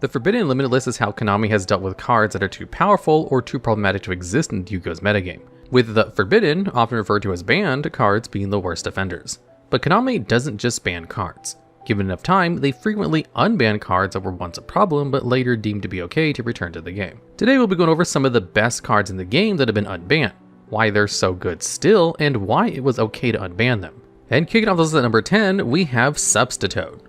The Forbidden and Limited list is how Konami has dealt with cards that are too powerful or too problematic to exist in Yu-Gi-Oh's metagame, with the Forbidden, often referred to as banned, cards being the worst offenders. But Konami doesn't just ban cards. Given enough time, they frequently unban cards that were once a problem but later deemed to be okay to return to the game. Today we'll be going over some of the best cards in the game that have been unbanned, why they're so good still, and why it was okay to unban them. And kicking off this at number 10, we have Substitoad.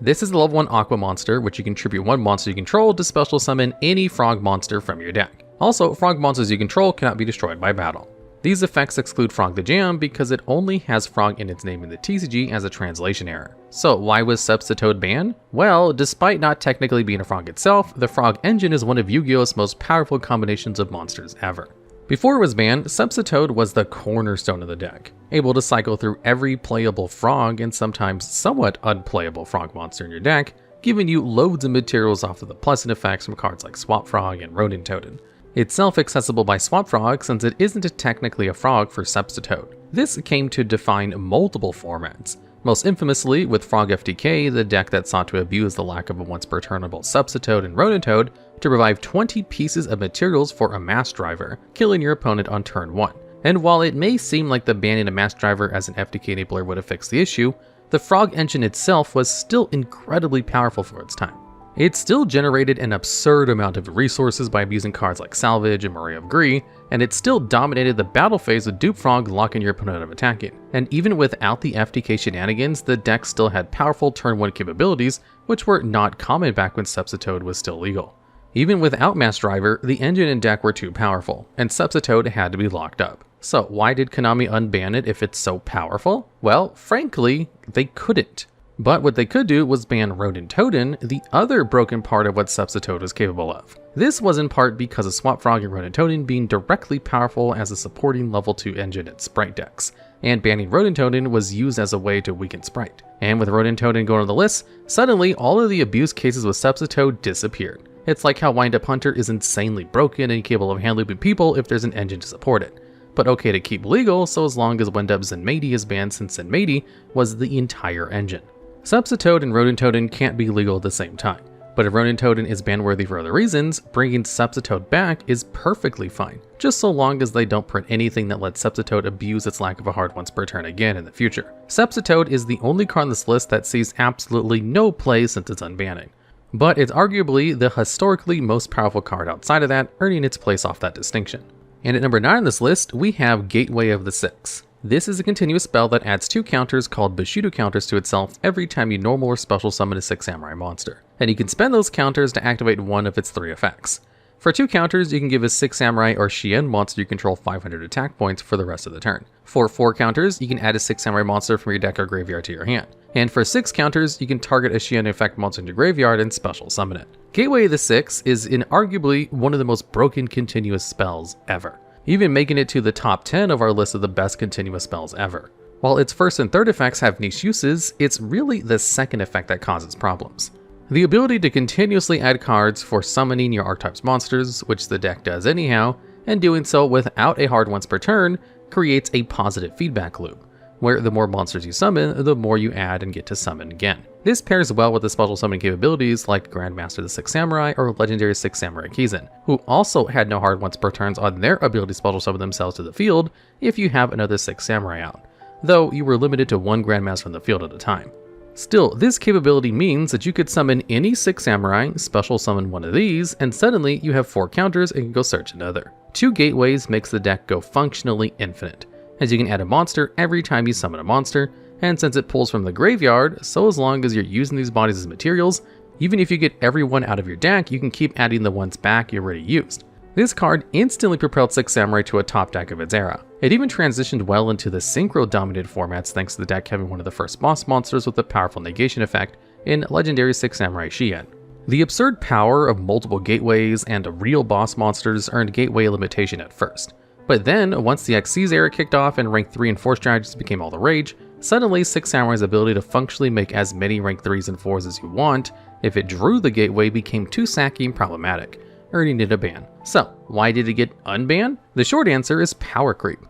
This is the level 1 Aqua monster, which you contribute one monster you control to special summon any frog monster from your deck. Also, frog monsters you control cannot be destroyed by battle. These effects exclude Frog the Jam because it only has frog in its name in the TCG as a translation error. So why was Substitoad banned? Well, despite not technically being a frog itself, the frog engine is one of Yu-Gi-Oh's most powerful combinations of monsters ever. Before it was banned, Substitoad was the cornerstone of the deck, able to cycle through every playable frog and sometimes somewhat unplayable frog monster in your deck, giving you loads of materials off of the pleasant effects from cards like Swap Frog and Rodent Totem. It's self-accessible by Swap Frog since it isn't technically a frog for Substitoad. This came to define multiple formats, most infamously with Frog FTK, the deck that sought to abuse the lack of a once-per-turnable Substitoad and Rodent Toad to revive 20 pieces of materials for a mass driver, killing your opponent on turn 1. And while it may seem like the banning a mass driver as an FTK enabler would have fixed the issue, the frog engine itself was still incredibly powerful for its time. It still generated an absurd amount of resources by abusing cards like Salvage and Murray of Gree, and it still dominated the battle phase with Dupe Frog locking your opponent out of attacking. And even without the FTK shenanigans, the deck still had powerful turn 1 capabilities, which were not common back when Substitoad was still legal. Even without Mass Driver, the engine and deck were too powerful, and Substitoad had to be locked up. So why did Konami unban it if it's so powerful? Well, frankly, they couldn't. But what they could do was ban Rodent Totem, the other broken part of what Substitoad was capable of. This was in part because of Swap Frog and Rodent Totem being directly powerful as a supporting level 2 engine in Sprite decks, and banning Rodent Totem was used as a way to weaken Sprite. And with Rodent Totem going on the list, suddenly all of the abuse cases with Substitoad disappeared. It's like how Wind Up Hunter is insanely broken and capable of hand looping people if there's an engine to support it, but okay to keep legal so as long as Wind Up Zenmaity is banned since Zenmaity was the entire engine. Substitoad and Rodent Totem can't be legal at the same time, but if Rodent Totem is ban-worthy for other reasons, bringing Substitoad back is perfectly fine, just so long as they don't print anything that lets Substitoad abuse its lack of a hard once per turn again in the future. Substitoad is the only card on this list that sees absolutely no play since its unbanning, but it's arguably the historically most powerful card outside of that, earning its place off that distinction. And at number 9 on this list, we have Gateway of the Six. This is a continuous spell that adds 2 counters called Bushido counters to itself every time you normal or special summon a 6 Samurai monster, and you can spend those counters to activate one of its 3 effects. For 2 counters, you can give a 6 Samurai or Shien monster you control 500 attack points for the rest of the turn. For 4 counters, you can add a 6 Samurai monster from your deck or graveyard to your hand. And for 6 counters, you can target a Shien effect monster in your graveyard and special summon it. Gateway of the Six is inarguably one of the most broken continuous spells ever, even making it to the top 10 of our list of the best continuous spells ever. While its first and third effects have niche uses, it's really the second effect that causes problems. The ability to continuously add cards for summoning your archetype's monsters, which the deck does anyhow, and doing so without a hard once per turn, creates a positive feedback loop, where the more monsters you summon, the more you add and get to summon again. This pairs well with the special summoning capabilities like Grandmaster the 6 Samurai or Legendary 6 Samurai Kizan, who also had no hard once per turns on their ability to special summon themselves to the field if you have another 6 Samurai out, though you were limited to 1 Grandmaster on the field at a time. Still, this capability means that you could summon any 6 Samurai, special summon one of these, and suddenly you have 4 counters and can go search another. 2 gateways makes the deck go functionally infinite, as you can add a monster every time you summon a monster, and since it pulls from the graveyard, so as long as you're using these bodies as materials, even if you get everyone out of your deck, you can keep adding the ones back you already used. This card instantly propelled 6 Samurai to a top deck of its era. It even transitioned well into the synchro-dominated formats thanks to the deck having one of the first boss monsters with a powerful negation effect in Legendary 6 Samurai Shien. The absurd power of multiple gateways and real boss monsters earned gateway limitation at first. But then, once the XC's era kicked off and rank 3 and 4 strategies became all the rage, suddenly 6 Samurai's ability to functionally make as many rank 3s and 4s as you want, if it drew the gateway, became too sacky and problematic, earning it a ban. So, why did it get unbanned? The short answer is power creep.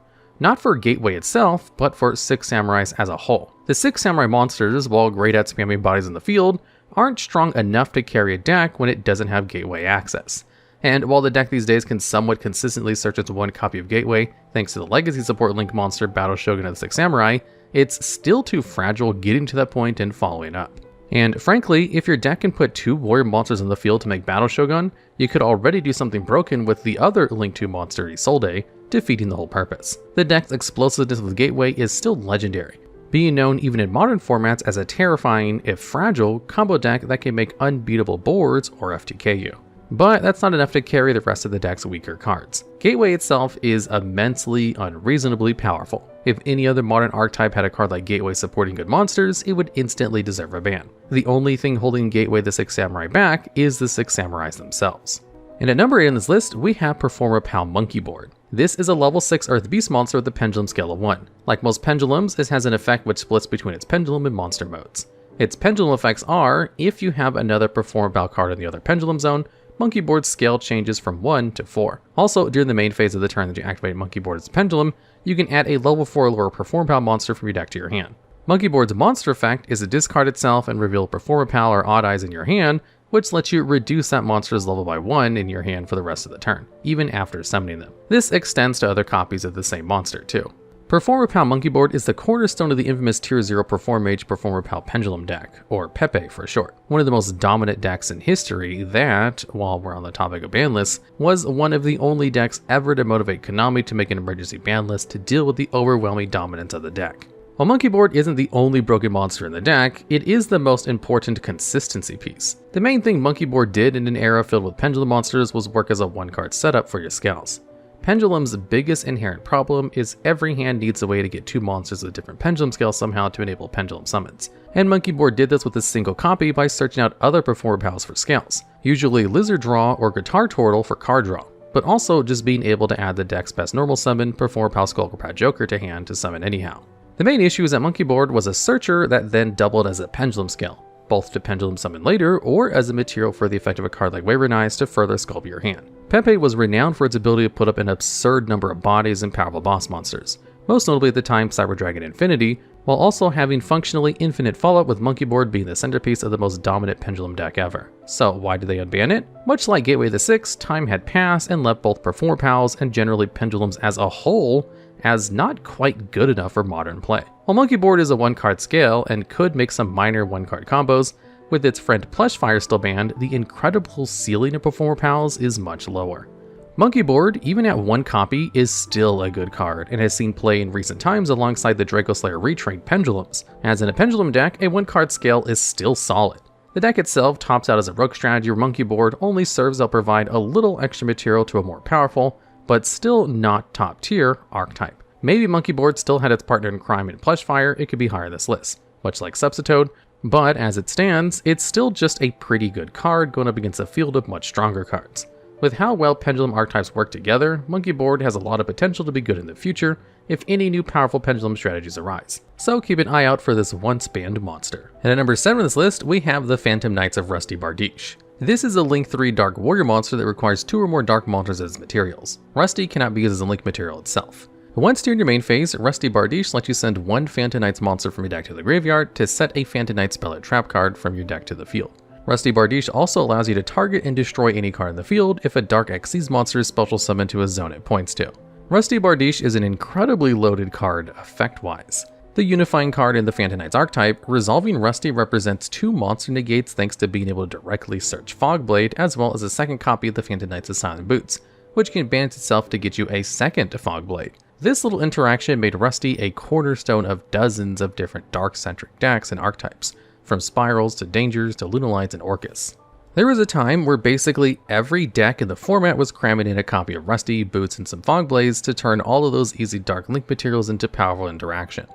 Not for Gateway itself, but for 6 Samurais as a whole. The 6 Samurai monsters, while great at spamming bodies in the field, aren't strong enough to carry a deck when it doesn't have gateway access. And while the deck these days can somewhat consistently search its one copy of Gateway, thanks to the legacy support Link monster Battle Shogun of the Six Samurai, it's still too fragile getting to that point and following up. And frankly, if your deck can put 2 warrior monsters on the field to make Battle Shogun, you could already do something broken with the other Link 2 monster Isolde, defeating the whole purpose. The deck's explosiveness with Gateway is still legendary, being known even in modern formats as a terrifying, if fragile, combo deck that can make unbeatable boards or FTK you. But that's not enough to carry the rest of the deck's weaker cards. Gateway itself is immensely, unreasonably powerful. If any other modern archetype had a card like Gateway supporting good monsters, it would instantly deserve a ban. The only thing holding Gateway the Six Samurai back is the Six Samurais themselves. And at number 8 on this list, we have Performapal Monkeyboard. This is a level 6 Earth Beast monster with a pendulum scale of 1. Like most pendulums, it has an effect which splits between its pendulum and monster modes. Its pendulum effects are, if you have another Performapal card in the other pendulum zone, Monkeyboard's scale changes from 1 to 4. Also, during the main phase of the turn that you activate Monkeyboard as a pendulum, you can add a level 4 lower Performapal monster from your deck to your hand. Monkeyboard's monster effect is to discard itself and reveal Performapal or Odd Eyes in your hand, which lets you reduce that monster's level by 1 in your hand for the rest of the turn, even after summoning them. This extends to other copies of the same monster too. Performapal Monkeyboard is the cornerstone of the infamous Tier 0 Performage Performapal Pendulum deck, or Pepe for short. One of the most dominant decks in history that, while we're on the topic of ban lists, was one of the only decks ever to motivate Konami to make an emergency ban list to deal with the overwhelming dominance of the deck. While Monkeyboard isn't the only broken monster in the deck, it is the most important consistency piece. The main thing Monkeyboard did in an era filled with pendulum monsters was work as a one-card setup for your scales. Pendulum's biggest inherent problem is every hand needs a way to get 2 monsters with different pendulum scales somehow to enable pendulum summons. And Monkeyboard did this with a single copy by searching out other Performapals for scales, usually Lizard Draw or Guitar Turtle for card draw, but also just being able to add the deck's best normal summon, Performapal Skullcrab Joker, to hand to summon anyhow. The main issue is that Monkeyboard was a searcher that then doubled as a pendulum scale, both to pendulum summon later or as a material for the effect of a card like Wavering Eyes to further sculpt your hand. Pepe was renowned for its ability to put up an absurd number of bodies and powerful boss monsters, most notably at the time Cyber Dragon Infinity, while also having functionally infinite follow-up with Monkeyboard being the centerpiece of the most dominant pendulum deck ever. So why did they unban it? Much like Gateway the 6, time had passed and left both Performapals and generally pendulums as a whole as not quite good enough for modern play. While Monkeyboard is a one-card scale and could make some minor one-card combos, with its friend Plushfire still banned, the incredible ceiling of Performapals is much lower. Monkeyboard, even at 1 copy, is still a good card and has seen play in recent times alongside the Draco Slayer retrained pendulums. As in a pendulum deck, a 1-card scale is still solid. The deck itself tops out as a rogue strategy where Monkeyboard only serves to provide a little extra material to a more powerful, but still not top tier, archetype. Maybe Monkeyboard still had its partner in crime in Plushfire, it could be higher this list, much like Substitoad, but as it stands, it's still just a pretty good card going up against a field of much stronger cards. With how well pendulum archetypes work together, Monkeyboard has a lot of potential to be good in the future if any new powerful pendulum strategies arise. So keep an eye out for this once banned monster. And at number 7 on this list, we have the Phantom Knights of Rusty Bardiche. This is a Link 3 Dark Warrior monster that requires 2 or more Dark monsters as materials. Rusty cannot be used as a Link material itself. Once during your main phase, Rusty Bardiche lets you send 1 Phantom Knights monster from your deck to the graveyard to set a Phantom Knight spell or trap card from your deck to the field. Rusty Bardiche also allows you to target and destroy any card in the field if a Dark Xyz monster is special summoned to a zone it points to. Rusty Bardiche is an incredibly loaded card effect-wise. The unifying card in the Phantom Knights archetype, Resolving Rusty represents 2 monster negates thanks to being able to directly search Fogblade, as well as a second copy of the Phantom Knights of Silent Boots, which can balance itself to get you a second Fogblade. This little interaction made Rusty a cornerstone of dozens of different dark-centric decks and archetypes, from Spirals to Dangers to Lunalights and Orcus. There was a time where basically every deck in the format was cramming in a copy of Rusty, Boots, and some Fogblades to turn all of those easy Dark Link materials into powerful interaction.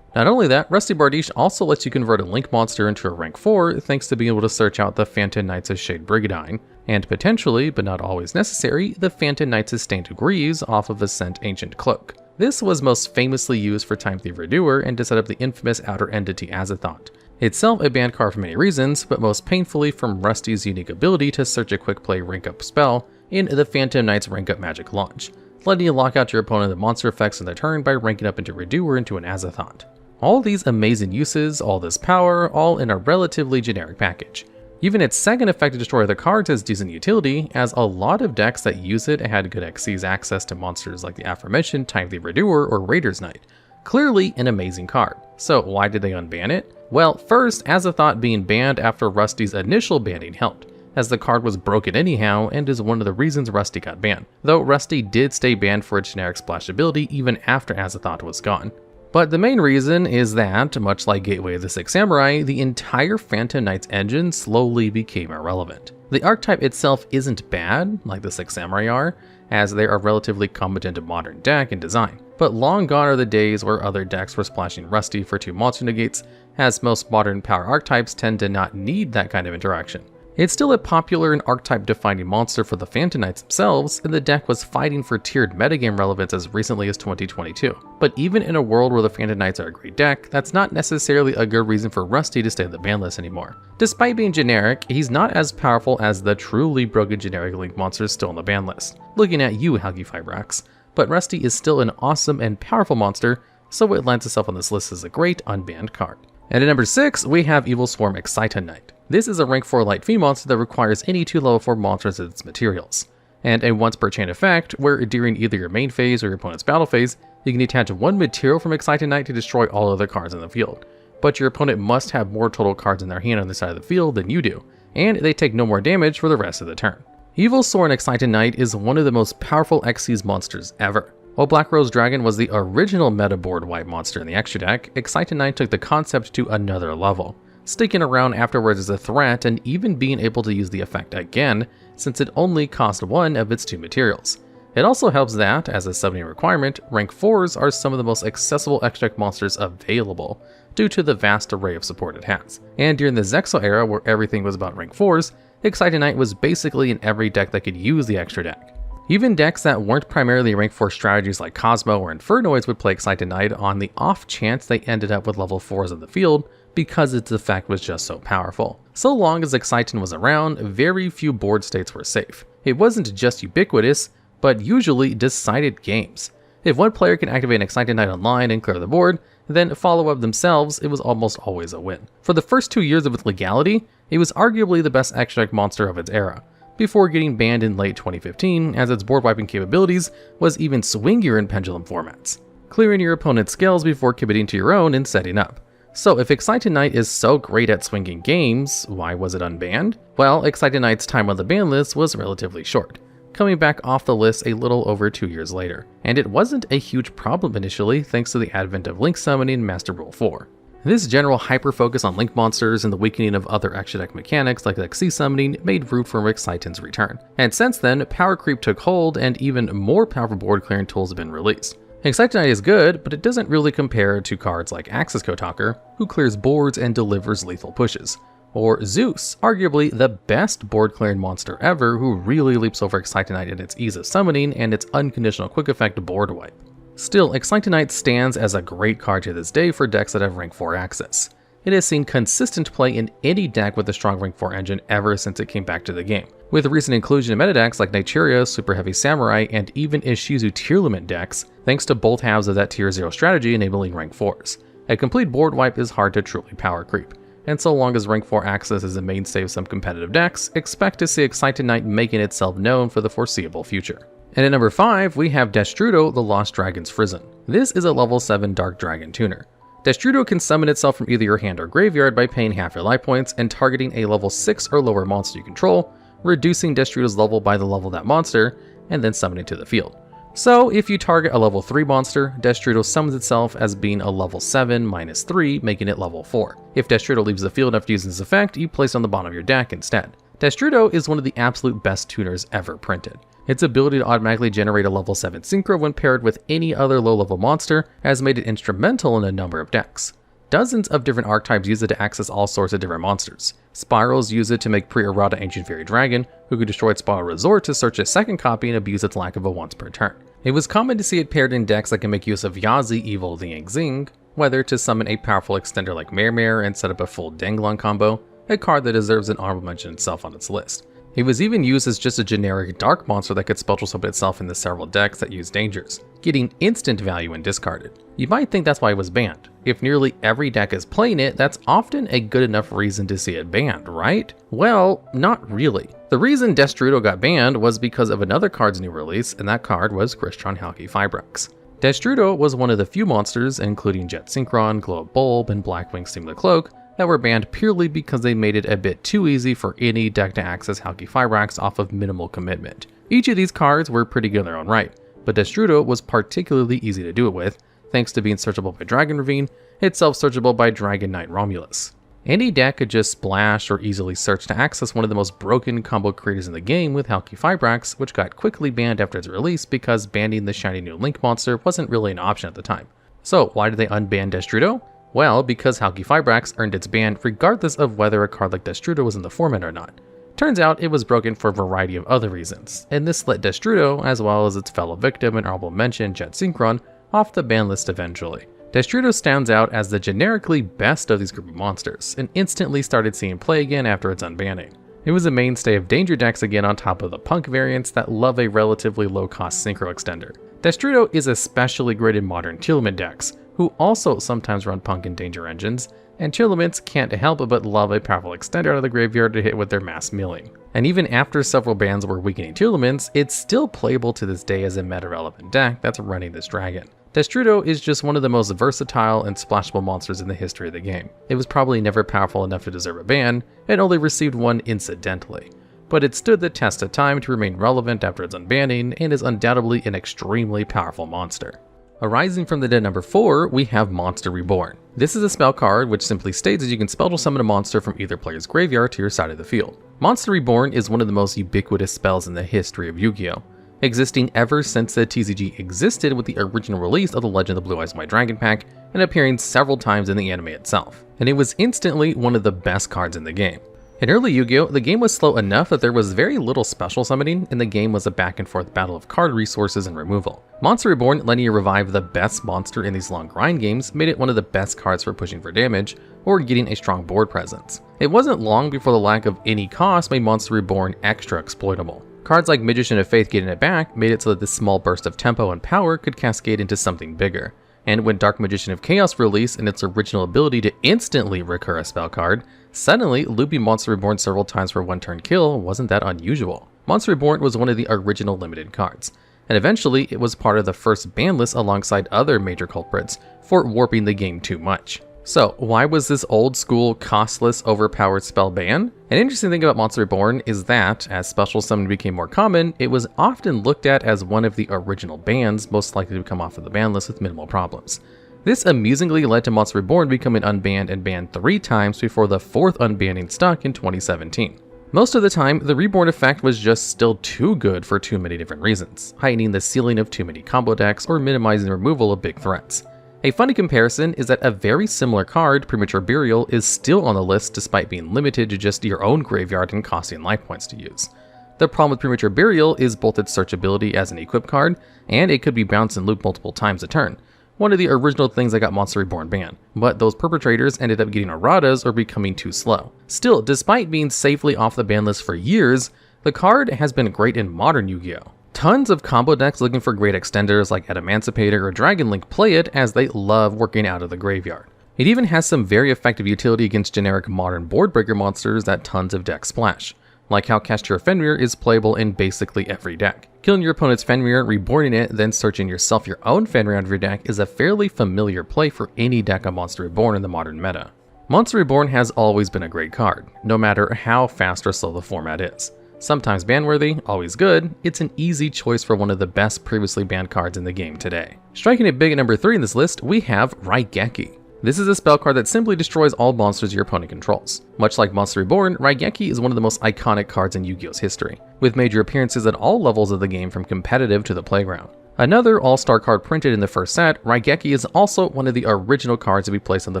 Not only that, Rusty Bardiche also lets you convert a Link monster into a rank 4 thanks to being able to search out the Phantom Knights of Shade Brigandine, and potentially, but not always necessary, the Phantom Knights of Stained Degrees off of Ascent Ancient Cloak. This was most famously used for Time Thief Redoer and to set up the infamous Outer Entity Azathoth. Itself a banned card for many reasons, but most painfully from Rusty's unique ability to search a quick play rank up spell in the Phantom Knight's rank up magic launch, letting you lock out your opponent of monster effects on the turn by ranking up into Redoer into an Azathoth. All these amazing uses, all this power, all in a relatively generic package. Even its second effect to destroy other cards has decent utility, as a lot of decks that use it had good XC's access to monsters like the aforementioned Time the Redoer or Raider's Knight. Clearly an amazing card. So why did they unban it? Well, first, Azathoth being banned after Rusty's initial banning helped, as the card was broken anyhow and is one of the reasons Rusty got banned, though Rusty did stay banned for its generic splash ability even after Azathoth was gone. But the main reason is that, much like Gateway of the Six Samurai, the entire Phantom Knight's engine slowly became irrelevant. The archetype itself isn't bad, like the Six Samurai are, as they are relatively competent to modern deck and design. But long gone are the days where other decks were splashing Rusty for 2 monster negates, as most modern power archetypes tend to not need that kind of interaction. It's still a popular and archetype-defining monster for the Phantom Knights themselves, and the deck was fighting for tiered metagame relevance as recently as 2022. But even in a world where the Phantom Knights are a great deck, that's not necessarily a good reason for Rusty to stay on the ban list anymore. Despite being generic, he's not as powerful as the truly broken generic Link monsters still on the ban list. Looking at you, Halgi Fibrax. But Rusty is still an awesome and powerful monster, so it lands itself on this list as a great unbanned card. And at number 6, we have Evil Swarm Exciton Knight. This is a rank 4 light fee monster that requires any 2 level 4 monsters as its materials, and a once per chain effect where during either your main phase or your opponent's battle phase, you can attach 1 material from Exciton Knight to destroy all other cards in the field. But your opponent must have more total cards in their hand on the side of the field than you do, and they take no more damage for the rest of the turn. Evil Swarm Exciton Knight is one of the most powerful XC's monsters ever. While Black Rose Dragon was the original meta board wipe monster in the extra deck, Exciton Knight took the concept to another level, sticking around afterwards as a threat and even being able to use the effect again, since it only cost 1 of its 2 materials. It also helps that, as a summoning requirement, rank 4s are some of the most accessible extra deck monsters available, due to the vast array of support it has. And during the Zexal era, where everything was about rank 4s, Exciton Knight was basically in every deck that could use the extra deck. Even decks that weren't primarily rank 4 strategies like Cosmo or Infernoids would play Exciton Knight on the off chance they ended up with level 4s on the field, because its effect was just so powerful. So long as Exciton was around, very few board states were safe. It wasn't just ubiquitous, but usually decided games. If one player can activate an Exciton Knight online and clear the board, then follow up themselves, it was almost always a win. For the first 2 years of its legality, it was arguably the best extra deck monster of its era, before getting banned in late 2015, as its board wiping capabilities was even swingier in pendulum formats, clearing your opponent's skills before committing to your own and setting up. So if Exciton Knight is so great at swinging games, why was it unbanned? Well, Exciton Knight's time on the ban list was relatively short, coming back off the list a little over 2 years later, and it wasn't a huge problem initially thanks to the advent of Link Summoning and Master Rule 4. This general hyper-focus on Link monsters and the weakening of other extra deck mechanics like XC Summoning made room for Exciton's return, and since then, power creep took hold and even more powerful board clearing tools have been released. Exciton Knight is good, but it doesn't really compare to cards like Axis Kotaker, who clears boards and delivers lethal pushes, or Zeus, arguably the best board clearing monster ever, who really leaps over Exciton Knight in its ease of summoning and its unconditional quick effect board wipe. Still, Exciton Knight stands as a great card to this day for decks that have rank 4 access. It has seen consistent play in any deck with a strong rank 4 engine ever since it came back to the game, with recent inclusion in meta decks like Nigeria, Super Heavy Samurai, and even Ishizu tier limit decks, thanks to both halves of that tier 0 strategy enabling rank 4s. A complete board wipe is hard to truly power creep, and so long as rank 4 access is a mainstay of some competitive decks, expect to see Exciton Knight making itself known for the foreseeable future. And at number 5, we have Destrudo, the Lost Dragon's Frisson. This is a level 7 Dark Dragon tuner. Destrudo can summon itself from either your hand or graveyard by paying half your life points and targeting a level 6 or lower monster you control, reducing Destrudo's level by the level of that monster, and then summoning to the field. So if you target a level 3 monster, Destrudo summons itself as being a level 7 minus 3, making it level 4. If Destrudo leaves the field after using this effect, you place it on the bottom of your deck instead. Destrudo is one of the absolute best tuners ever printed. Its ability to automatically generate a level 7 synchro when paired with any other low-level monster has made it instrumental in a number of decks. Dozens of different archetypes use it to access all sorts of different monsters. Spirals use it to make pre-errata Ancient Fairy Dragon, who could destroy its Spiral Resort to search a second copy and abuse its lack of a once per turn. It was common to see it paired in decks that can make use of Yazi Evil the Yangzing, whether to summon a powerful extender like Mare and set up a full Danglon combo, a card that deserves an honorable mention itself on its list. It was even used as just a generic dark monster that could special summon itself into several decks that use dangers, getting instant value when discarded. You might think that's why it was banned. If nearly every deck is playing it, that's often a good enough reason to see it banned, right? Well, not really. The reason Destrudo got banned was because of another card's new release, and that card was Crystron Halki-Fibrax. Destrudo was one of the few monsters, including Jet Synchron, Glow Bulb, and Blackwing Steamlet Cloak, that were banned purely because they made it a bit too easy for any deck to access Halki-Fibrax off of minimal commitment. Each of these cards were pretty good in their own right, but Destrudo was particularly easy to do it with, thanks to being searchable by Dragon Ravine, itself searchable by Dragon Knight Romulus. Any deck could just splash or easily search to access one of the most broken combo creators in the game with Halki-Fibrax, which got quickly banned after its release because banning the shiny new Link monster wasn't really an option at the time. So why did they unban Destrudo? Well, because Halki-Fibrax earned its ban regardless of whether a card like Destrudo was in the format or not. Turns out it was broken for a variety of other reasons, and this let Destrudo, as well as its fellow victim and honorable mention Jet Synchron, off the ban list eventually. Destrudo stands out as the generically best of these group of monsters, and instantly started seeing play again after its unbanning. It was a mainstay of danger decks again on top of the punk variants that love a relatively low-cost synchro extender. Destrudo is especially great in modern Tearlament decks, who also sometimes run punk and danger engines, and Tearlaments can't help but love a powerful extender out of the graveyard to hit with their mass milling. And even after several bans were weakening Tearlaments, it's still playable to this day as a meta-relevant deck that's running this dragon. Destrudo is just one of the most versatile and splashable monsters in the history of the game. It was probably never powerful enough to deserve a ban, and only received one incidentally. But it stood the test of time to remain relevant after its unbanning, and is undoubtedly an extremely powerful monster. Arising from the dead number 4, we have Monster Reborn. This is a spell card which simply states that you can spell summon a monster from either player's graveyard to your side of the field. Monster Reborn is one of the most ubiquitous spells in the history of Yu-Gi-Oh!, existing ever since the TCG existed with the original release of the Legend of the Blue Eyes White Dragon pack, and appearing several times in the anime itself. And it was instantly one of the best cards in the game. In early Yu-Gi-Oh!, the game was slow enough that there was very little special summoning, and the game was a back and forth battle of card resources and removal. Monster Reborn, letting you revive the best monster in these long grind games, made it one of the best cards for pushing for damage, or getting a strong board presence. It wasn't long before the lack of any cost made Monster Reborn extra exploitable. Cards like Magician of Faith getting it back made it so that this small burst of tempo and power could cascade into something bigger. And when Dark Magician of Chaos released and its original ability to instantly recur a spell card, suddenly looping Monster Reborn several times for one turn kill wasn't that unusual. Monster Reborn was one of the original limited cards, and eventually it was part of the first ban list alongside other major culprits for warping the game too much. So why was this old school, costless, overpowered spell banned? An interesting thing about Monster Reborn is that, as special summon became more common, it was often looked at as one of the original bans most likely to come off of the ban list with minimal problems. This amusingly led to Monster Reborn becoming unbanned and banned 3 times before the 4th unbanning stuck in 2017. Most of the time, the Reborn effect was just still too good for too many different reasons, heightening the ceiling of too many combo decks or minimizing the removal of big threats. A funny comparison is that a very similar card, Premature Burial, is still on the list despite being limited to just your own graveyard and costing life points to use. The problem with Premature Burial is both its searchability as an equip card, and it could be bounced and looped multiple times a turn. One of the original things that got Monster Reborn banned, but those perpetrators ended up getting erratas or becoming too slow. Still, despite being safely off the ban list for years, the card has been great in modern Yu-Gi-Oh! Tons of combo decks looking for great extenders like Adamantipator or Dragon Link play it as they love working out of the graveyard. It even has some very effective utility against generic modern board breaker monsters that tons of decks splash, like how Cast Your Fenrir is playable in basically every deck. Killing your opponent's Fenrir, reborning it, then searching yourself your own Fenrir out of your deck is a fairly familiar play for any deck on Monster Reborn in the modern meta. Monster Reborn has always been a great card, no matter how fast or slow the format is. Sometimes ban-worthy, always good, it's an easy choice for one of the best previously banned cards in the game today. Striking it big at number 3 in this list, we have Raigeki. This is a spell card that simply destroys all monsters your opponent controls. Much like Monster Reborn, Raigeki is one of the most iconic cards in Yu-Gi-Oh's history, with major appearances at all levels of the game from competitive to the playground. Another all-star card printed in the first set, Raigeki is also one of the original cards to be placed on the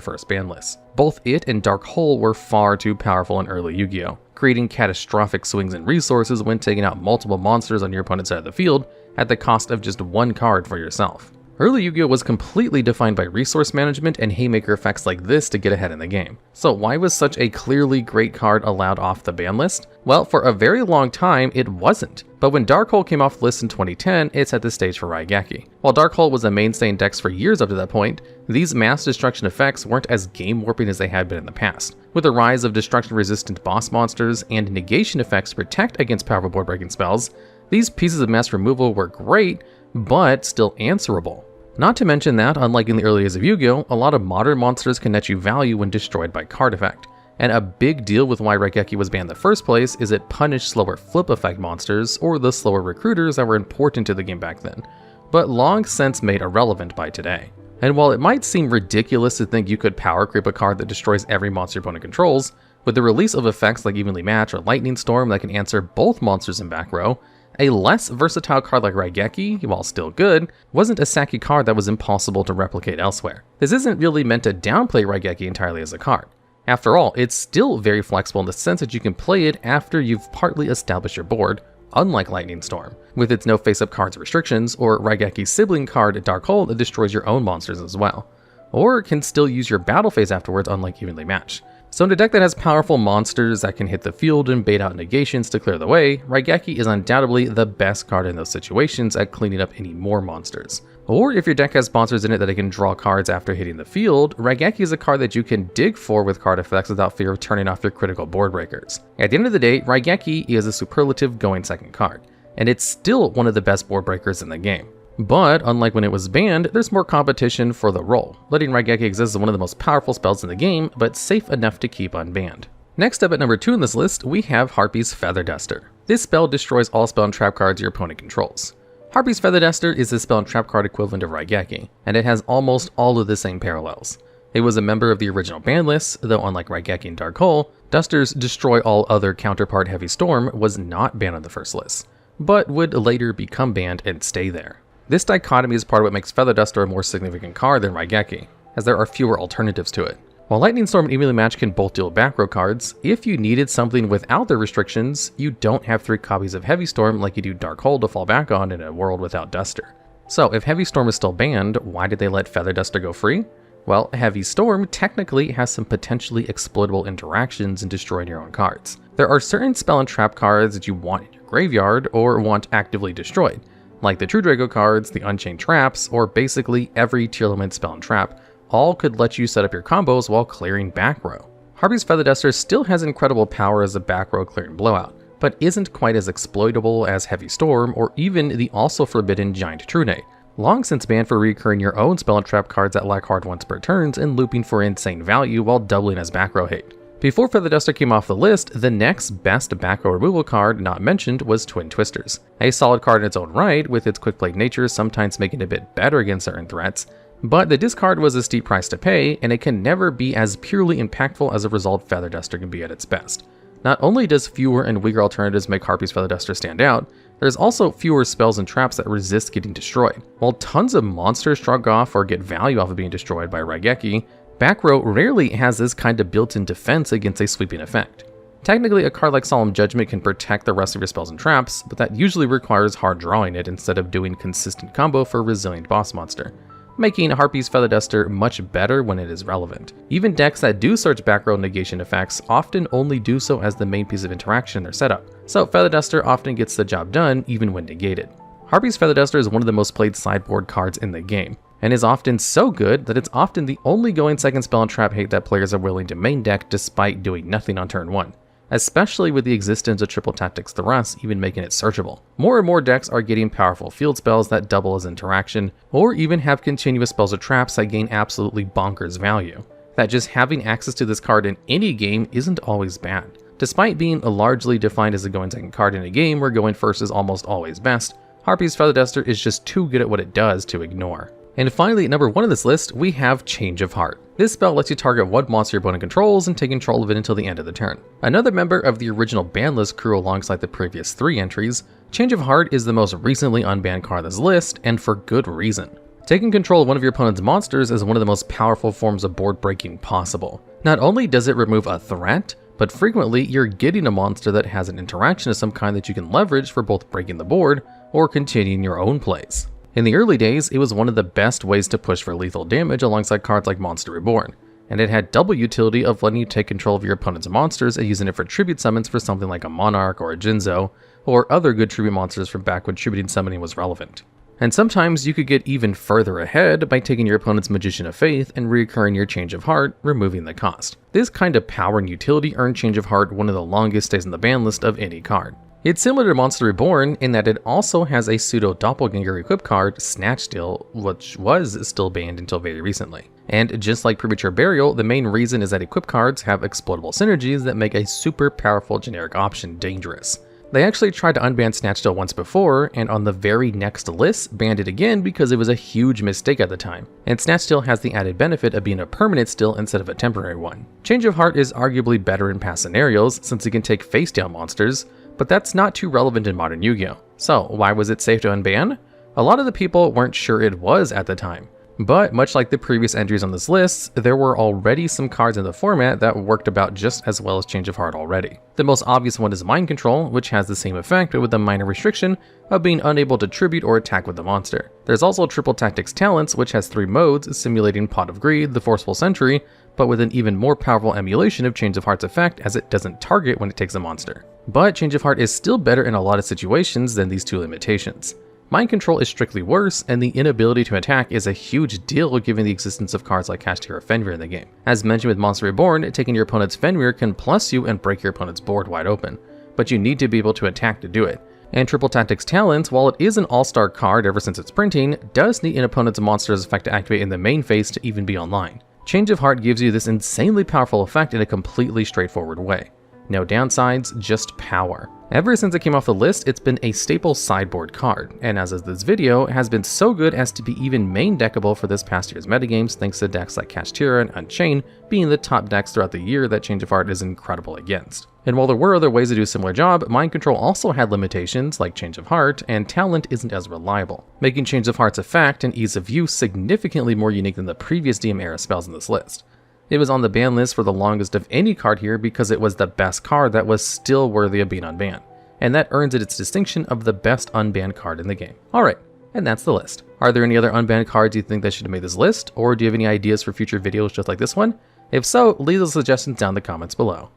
first ban list. Both it and Dark Hole were far too powerful in early Yu-Gi-Oh!, creating catastrophic swings in resources when taking out multiple monsters on your opponent's side of the field at the cost of just one card for yourself. Early Yu-Gi-Oh! Was completely defined by resource management and haymaker effects like this to get ahead in the game. So why was such a clearly great card allowed off the ban list? Well, for a very long time, it wasn't. But when Dark Hole came off the list in 2010, it set the stage for Raigeki. While Dark Hole was a mainstay in decks for years up to that point, these mass destruction effects weren't as game warping as they had been in the past. With the rise of destruction-resistant boss monsters and negation effects to protect against powerful board-breaking spells, these pieces of mass removal were great, but still answerable. Not to mention that, unlike in the early days of Yu-Gi-Oh!, a lot of modern monsters can net you value when destroyed by card effect. And a big deal with why Raigeki was banned in the first place is it punished slower flip effect monsters, or the slower recruiters that were important to the game back then, but long since made irrelevant by today. And while it might seem ridiculous to think you could power creep a card that destroys every monster your opponent controls, with the release of effects like Evenly Match or Lightning Storm that can answer both monsters in back row, a less versatile card like Raigeki, while still good, wasn't a Saki card that was impossible to replicate elsewhere. This isn't really meant to downplay Raigeki entirely as a card. After all, it's still very flexible in the sense that you can play it after you've partly established your board, unlike Lightning Storm, with its no face-up cards restrictions, or Raigeki's sibling card Dark Hole that destroys your own monsters as well. Or can still use your battle phase afterwards, unlike Evenly Match. So in a deck that has powerful monsters that can hit the field and bait out negations to clear the way, Raigeki is undoubtedly the best card in those situations at cleaning up any more monsters. Or if your deck has monsters in it that it can draw cards after hitting the field, Raigeki is a card that you can dig for with card effects without fear of turning off your critical board breakers. At the end of the day, Raigeki is a superlative going second card, and it's still one of the best board breakers in the game. But unlike when it was banned, there's more competition for the role, letting Raigeki exist as one of the most powerful spells in the game, but safe enough to keep unbanned. Next up at number 2 in this list, we have Harpie's Feather Duster. This spell destroys all spell and trap cards your opponent controls. Harpie's Feather Duster is the spell and trap card equivalent of Raigeki, and it has almost all of the same parallels. It was a member of the original ban list, though unlike Raigeki and Dark Hole, Duster's Destroy All Other counterpart Heavy Storm was not banned on the first list, but would later become banned and stay there. This dichotomy is part of what makes Feather Duster a more significant card than Raigeki, as there are fewer alternatives to it. While Lightning Storm and Evenly Match can both deal back row cards, if you needed something without the restrictions, you don't have 3 copies of Heavy Storm like you do Dark Hole to fall back on in a world without Duster. So if Heavy Storm is still banned, why did they let Feather Duster go free? Well, Heavy Storm technically has some potentially exploitable interactions in destroying your own cards. There are certain spell and trap cards that you want in your graveyard or want actively destroyed, like the True Drago cards, the Unchained Traps, or basically every tier limit spell and trap, all could let you set up your combos while clearing back row. Harpie's Feather Duster still has incredible power as a back row clearing blowout, but isn't quite as exploitable as Heavy Storm or even the also forbidden Giant True Knight, long since banned for recurring your own spell and trap cards that lack hard once per turns and looping for insane value while doubling as back row hate. Before Feather Duster came off the list, the next best back row removal card not mentioned was Twin Twisters. A solid card in its own right, with its quick play nature sometimes making it a bit better against certain threats, but the discard was a steep price to pay, and it can never be as purely impactful as a result Feather Duster can be at its best. Not only does fewer and weaker alternatives make Harpie's Feather Duster stand out, there's also fewer spells and traps that resist getting destroyed. While tons of monsters shrug off or get value off of being destroyed by Raigeki, back row rarely has this kind of built-in defense against a sweeping effect. Technically, a card like Solemn Judgment can protect the rest of your spells and traps, but that usually requires hard drawing it instead of doing consistent combo for a resilient boss monster, making Harpie's Feather Duster much better when it is relevant. Even decks that do search back row negation effects often only do so as the main piece of interaction in their setup, so Feather Duster often gets the job done even when negated. Harpie's Feather Duster is one of the most played sideboard cards in the game, and is often so good that it's often the only going second spell and trap hate that players are willing to main deck despite doing nothing on turn 1, especially with the existence of Triple Tactics Thrust even making it searchable. More and more decks are getting powerful field spells that double as interaction, or even have continuous spells or traps that gain absolutely bonkers value. That just having access to this card in any game isn't always bad. Despite being largely defined as a going second card in a game where going first is almost always best, Harpie's Feather Duster is just too good at what it does to ignore. And finally, at number 1 on this list, we have Change of Heart. This spell lets you target one monster your opponent controls and take control of it until the end of the turn. Another member of the original ban list crew alongside the previous 3 entries, Change of Heart is the most recently unbanned card on this list, and for good reason. Taking control of one of your opponent's monsters is one of the most powerful forms of board breaking possible. Not only does it remove a threat, but frequently you're getting a monster that has an interaction of some kind that you can leverage for both breaking the board or continuing your own plays. In the early days, it was one of the best ways to push for lethal damage alongside cards like Monster Reborn, and it had double utility of letting you take control of your opponent's monsters and using it for tribute summons for something like a Monarch or a Jinzo, or other good tribute monsters from back when tributing summoning was relevant. And sometimes you could get even further ahead by taking your opponent's Magician of Faith and reoccurring your Change of Heart, removing the cost. This kind of power and utility earned Change of Heart one of the longest stays on the ban list of any card. It's similar to Monster Reborn in that it also has a pseudo doppelganger equip card, Snatch Steal, which was still banned until very recently. And just like Premature Burial, the main reason is that equip cards have exploitable synergies that make a super powerful generic option dangerous. They actually tried to unban Snatch Steal once before, and on the very next list banned it again because it was a huge mistake at the time. And Snatch Steal has the added benefit of being a permanent steal instead of a temporary one. Change of Heart is arguably better in past scenarios since it can take face down monsters, but that's not too relevant in modern Yu-Gi-Oh! So why was it safe to unban? A lot of the people weren't sure it was at the time. But much like the previous entries on this list, there were already some cards in the format that worked about just as well as Change of Heart already. The most obvious one is Mind Control, which has the same effect but with a minor restriction of being unable to tribute or attack with the monster. There's also Triple Tactics Talents, which has 3 modes, simulating Pot of Greed, the Forceful Sentry, but with an even more powerful emulation of Change of Heart's effect as it doesn't target when it takes a monster. But Change of Heart is still better in a lot of situations than these 2 limitations. Mind Control is strictly worse, and the inability to attack is a huge deal given the existence of cards like Kashtira Fenrir in the game. As mentioned with Monster Reborn, taking your opponent's Fenrir can plus you and break your opponent's board wide open, but you need to be able to attack to do it. And Triple Tactics Talents, while it is an all-star card ever since its printing, does need an opponent's monster's effect to activate in the main phase to even be online. Change of Heart gives you this insanely powerful effect in a completely straightforward way. No downsides, just power. Ever since it came off the list, it's been a staple sideboard card, and as of this video, it has been so good as to be even main deckable for this past year's metagames thanks to decks like Kashtira and Unchained being the top decks throughout the year that Change of Heart is incredible against. And while there were other ways to do a similar job, Mind Control also had limitations like Change of Heart, and Talent isn't as reliable, making Change of Heart's effect and ease of use significantly more unique than the previous DM era spells in this list. It was on the ban list for the longest of any card here because it was the best card that was still worthy of being unbanned, and that earns it its distinction of the best unbanned card in the game. Alright, and that's the list. Are there any other unbanned cards you think that should have made this list, or do you have any ideas for future videos just like this one? If so, leave those suggestions down in the comments below.